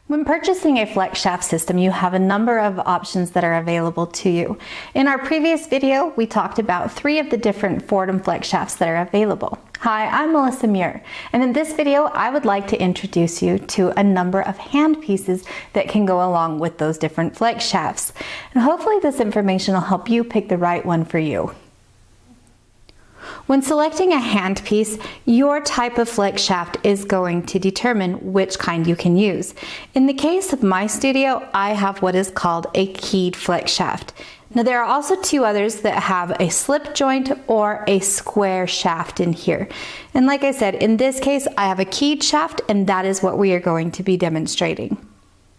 When purchasing a flex shaft system, you have a number of options that are available to you. In our previous video, we talked about 3 of the different Foredom flex shafts that are available. Hi, I'm Melissa Muir, and in this video, I would like to introduce you to a number of hand pieces that can go along with those different flex shafts. And hopefully this information will help you pick the right one for you. When selecting a handpiece, your type of flex shaft is going to determine which kind you can use. In the case of my studio, I have what is called a keyed flex shaft. Now there are also 2 others that have a slip joint or a square shaft in here. And like I said, in this case, I have a keyed shaft, and that is what we are going to be demonstrating.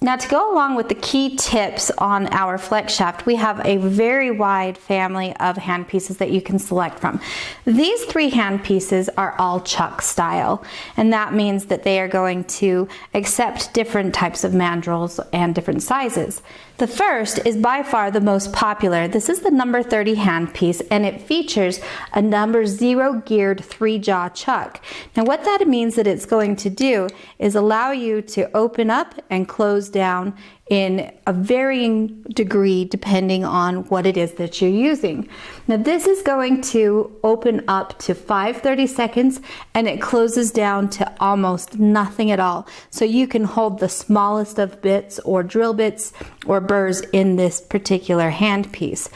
Now, to go along with the key tips on our flex shaft, we have a very wide family of hand pieces that you can select from. These 3 hand pieces are all chuck style, and that means that they are going to accept different types of mandrels and different sizes. The first is by far the most popular. This is the number 30 handpiece, and it features a number 0 geared 3-jaw chuck. Now what that means that it's going to do is allow you to open up and close down in a varying degree depending on what it is that you're using. Now this is going to open up to 5/30 seconds, and it closes down to almost nothing at all. So you can hold the smallest of bits or drill bits or burrs in this particular handpiece.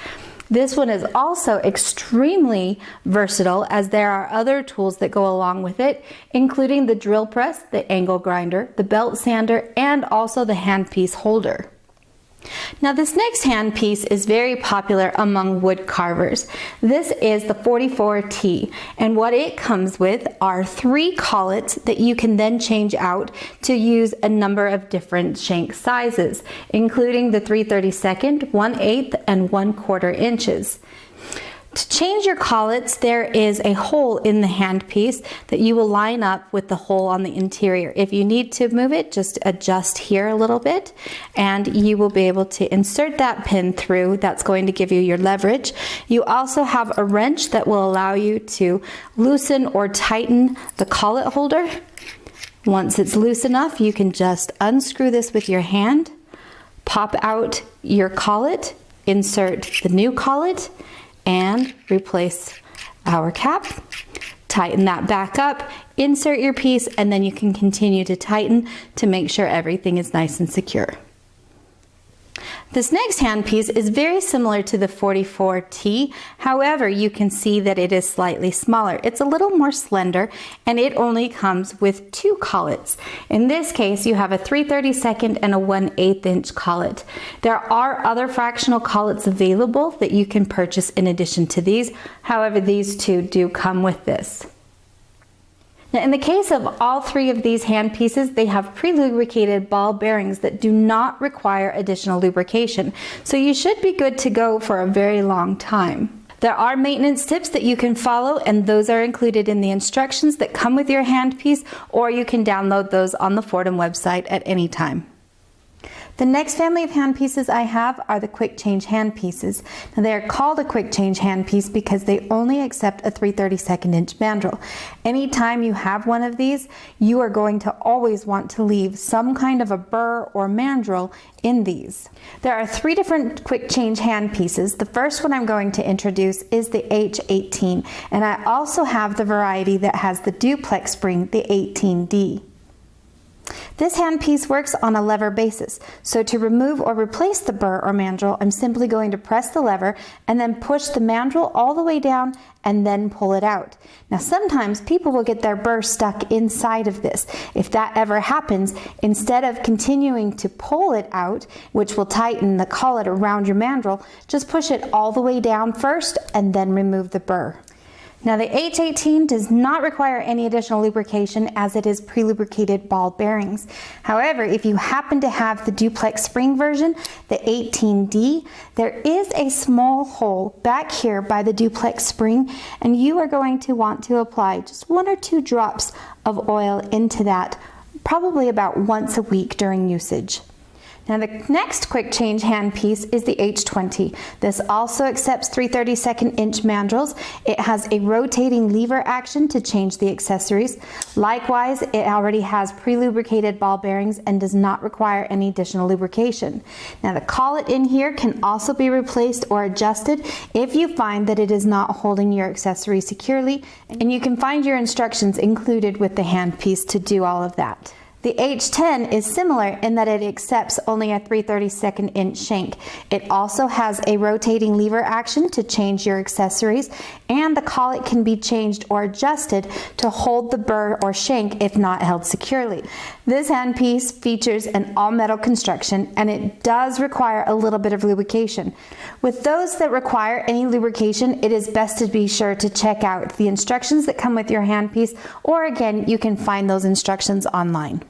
This one is also extremely versatile, as there are other tools that go along with it, including the drill press, the angle grinder, the belt sander, and also the handpiece holder. Now this next handpiece is very popular among wood carvers. This is the 44T, and what it comes with are 3 collets that you can then change out to use a number of different shank sizes, including the 3/32, 1/8, and 1/4 inches. To change your collets, there is a hole in the handpiece that you will line up with the hole on the interior. If you need to move it, just adjust here a little bit, and you will be able to insert that pin through. That's going to give you your leverage. You also have a wrench that will allow you to loosen or tighten the collet holder. Once it's loose enough, you can just unscrew this with your hand, pop out your collet, insert the new collet, and replace our cap. Tighten that back up, insert your piece, and then you can continue to tighten to make sure everything is nice and secure. This next handpiece is very similar to the 44T. However, you can see that it is slightly smaller. It's a little more slender, and it only comes with 2 collets. In this case, you have a 3/32 and a 1/8 inch collet. There are other fractional collets available that you can purchase in addition to these. However, these 2 do come with this. Now, in the case of all 3 of these hand pieces, they have pre-lubricated ball bearings that do not require additional lubrication, so you should be good to go for a very long time. There are maintenance tips that you can follow, and those are included in the instructions that come with your handpiece, or you can download those on the Foredom website at any time. The next family of handpieces I have are the quick change handpieces. Now they are called a quick change handpiece because they only accept a 3/32 inch mandrel. Anytime you have one of these, you are going to always want to leave some kind of a burr or mandrel in these. There are 3 different quick change handpieces. The first one I'm going to introduce is the H18, and I also have the variety that has the duplex spring, the 18D. This handpiece works on a lever basis, so to remove or replace the burr or mandrel, I'm simply going to press the lever and then push the mandrel all the way down and then pull it out. Now sometimes people will get their burr stuck inside of this. If that ever happens, instead of continuing to pull it out, which will tighten the collet around your mandrel, just push it all the way down first and then remove the burr. Now the H18 does not require any additional lubrication, as it is pre-lubricated ball bearings. However, if you happen to have the duplex spring version, the 18D, there is a small hole back here by the duplex spring, and you are going to want to apply just 1 or 2 drops of oil into that, probably about once a week during usage. Now the next quick change handpiece is the H20. This also accepts 3/32 inch mandrels. It has a rotating lever action to change the accessories. Likewise, it already has pre-lubricated ball bearings and does not require any additional lubrication. Now the collet in here can also be replaced or adjusted if you find that it is not holding your accessory securely, and you can find your instructions included with the handpiece to do all of that. The H10 is similar in that it accepts only a 3/32 inch shank. It also has a rotating lever action to change your accessories, and the collet can be changed or adjusted to hold the burr or shank if not held securely. This handpiece features an all-metal construction, and it does require a little bit of lubrication. With those that require any lubrication, it is best to be sure to check out the instructions that come with your handpiece, or again, you can find those instructions online.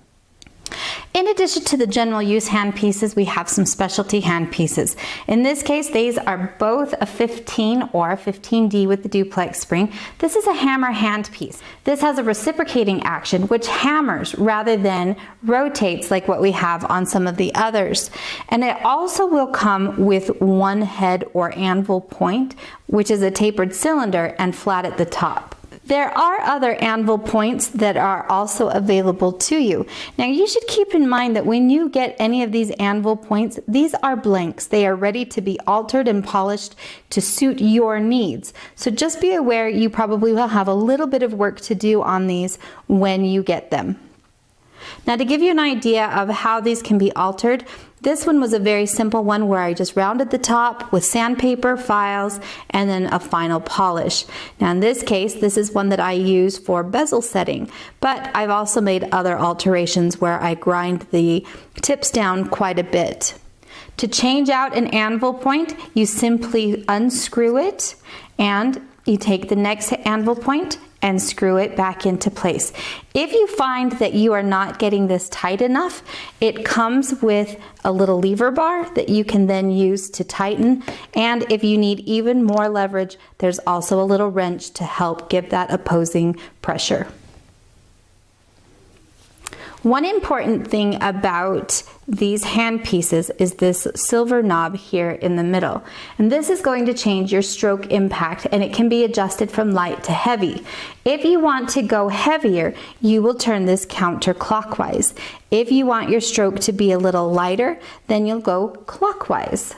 In addition to the general use handpieces, we have some specialty handpieces. In this case, these are both a 15 or a 15D with the duplex spring. This is a hammer handpiece. This has a reciprocating action which hammers rather than rotates like what we have on some of the others. And it also will come with one head or anvil point, which is a tapered cylinder and flat at the top. There are other anvil points that are also available to you. Now you should keep in mind that when you get any of these anvil points, these are blanks. They are ready to be altered and polished to suit your needs. So just be aware you probably will have a little bit of work to do on these when you get them. Now to give you an idea of how these can be altered, this one was a very simple one where I just rounded the top with sandpaper, files, and then a final polish. Now in this case, this is one that I use for bezel setting, but I've also made other alterations where I grind the tips down quite a bit. To change out an anvil point, you simply unscrew it and you take the next anvil point and screw it back into place. If you find that you are not getting this tight enough, it comes with a little lever bar that you can then use to tighten. And if you need even more leverage, there's also a little wrench to help give that opposing pressure. One important thing about these hand pieces is this silver knob here in the middle. And this is going to change your stroke impact, and it can be adjusted from light to heavy. If you want to go heavier, you will turn this counterclockwise. If you want your stroke to be a little lighter, then you'll go clockwise.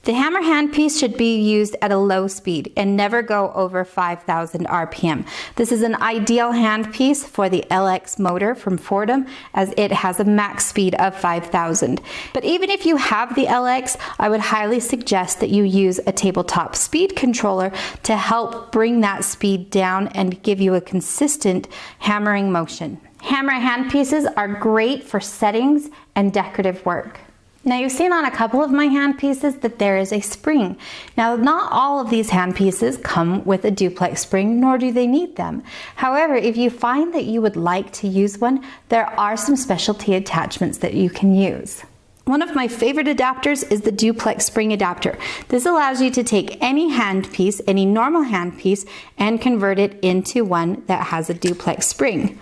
The hammer handpiece should be used at a low speed and never go over 5,000 RPM. This is an ideal handpiece for the LX motor from Foredom, as it has a max speed of 5,000. But even if you have the LX, I would highly suggest that you use a tabletop speed controller to help bring that speed down and give you a consistent hammering motion. Hammer handpieces are great for settings and decorative work. Now you've seen on a couple of my handpieces that there is a spring. Now not all of these handpieces come with a duplex spring, nor do they need them. However, if you find that you would like to use one, there are some specialty attachments that you can use. One of my favorite adapters is the duplex spring adapter. This allows you to take any handpiece, any normal handpiece, and convert it into one that has a duplex spring.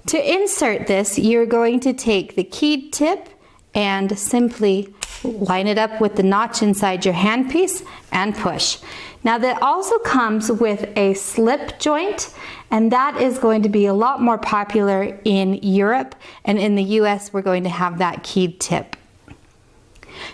To insert this, you're going to take the keyed tip and simply line it up with the notch inside your handpiece and push. Now that also comes with a slip joint, and that is going to be a lot more popular in Europe, and in the US we're going to have that keyed tip.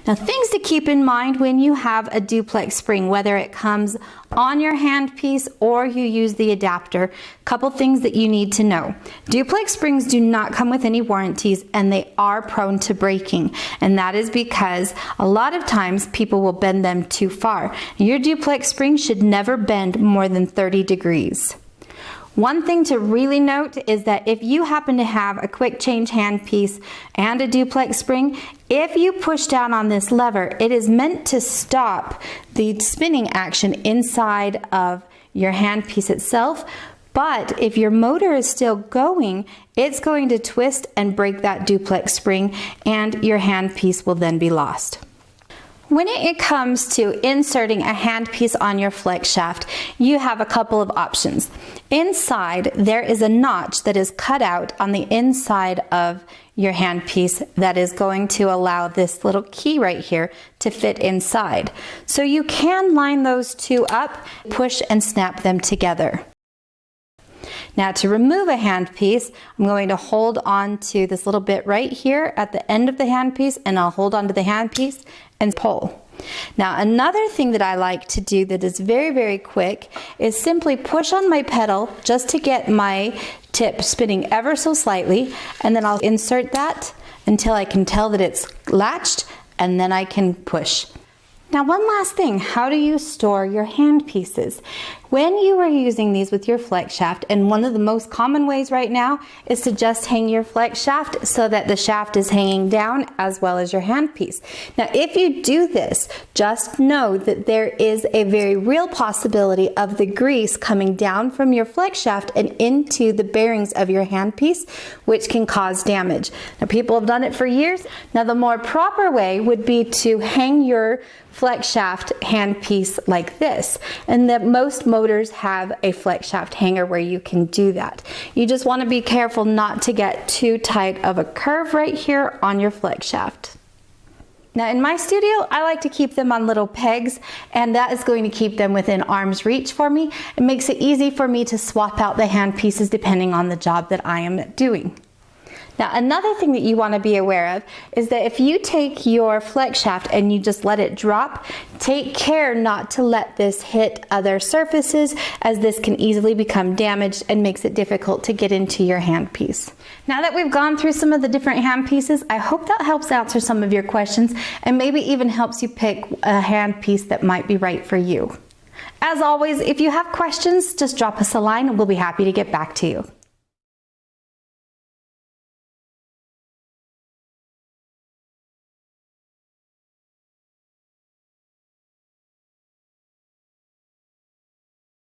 Now things to keep in mind when you have a duplex spring, whether it comes on your handpiece or you use the adapter, couple things that you need to know. Duplex springs do not come with any warranties, and they are prone to breaking, and that is because a lot of times people will bend them too far. Your duplex spring should never bend more than 30 degrees. One thing to really note is that if you happen to have a quick change handpiece and a duplex spring, if you push down on this lever, it is meant to stop the spinning action inside of your handpiece itself. But if your motor is still going, it's going to twist and break that duplex spring, and your handpiece will then be lost. When it comes to inserting a handpiece on your flex shaft, you have a couple of options. Inside, there is a notch that is cut out on the inside of your handpiece that is going to allow this little key right here to fit inside. So you can line those two up, push and snap them together. Now to remove a handpiece, I'm going to hold on to this little bit right here at the end of the handpiece, and I'll hold on to the handpiece and pull. Now another thing that I like to do that is very, very quick is simply push on my pedal just to get my tip spinning ever so slightly, and then I'll insert that until I can tell that it's latched, and then I can push. Now one last thing, how do you store your handpieces? When you are using these with your flex shaft, and one of the most common ways right now is to just hang your flex shaft so that the shaft is hanging down as well as your handpiece. Now if you do this, just know that there is a very real possibility of the grease coming down from your flex shaft and into the bearings of your handpiece, which can cause damage. Now people have done it for years. Now the more proper way would be to hang your flex shaft handpiece like this, and that most motors have a flex shaft hanger where you can do that. You just want to be careful not to get too tight of a curve right here on your flex shaft. Now in my studio, I like to keep them on little pegs, and that is going to keep them within arm's reach for me. It makes it easy for me to swap out the handpieces depending on the job that I am doing. Now another thing that you want to be aware of is that if you take your flex shaft and you just let it drop, take care not to let this hit other surfaces, as this can easily become damaged and makes it difficult to get into your handpiece. Now that we've gone through some of the different handpieces, I hope that helps answer some of your questions and maybe even helps you pick a handpiece that might be right for you. As always, if you have questions, just drop us a line and we'll be happy to get back to you.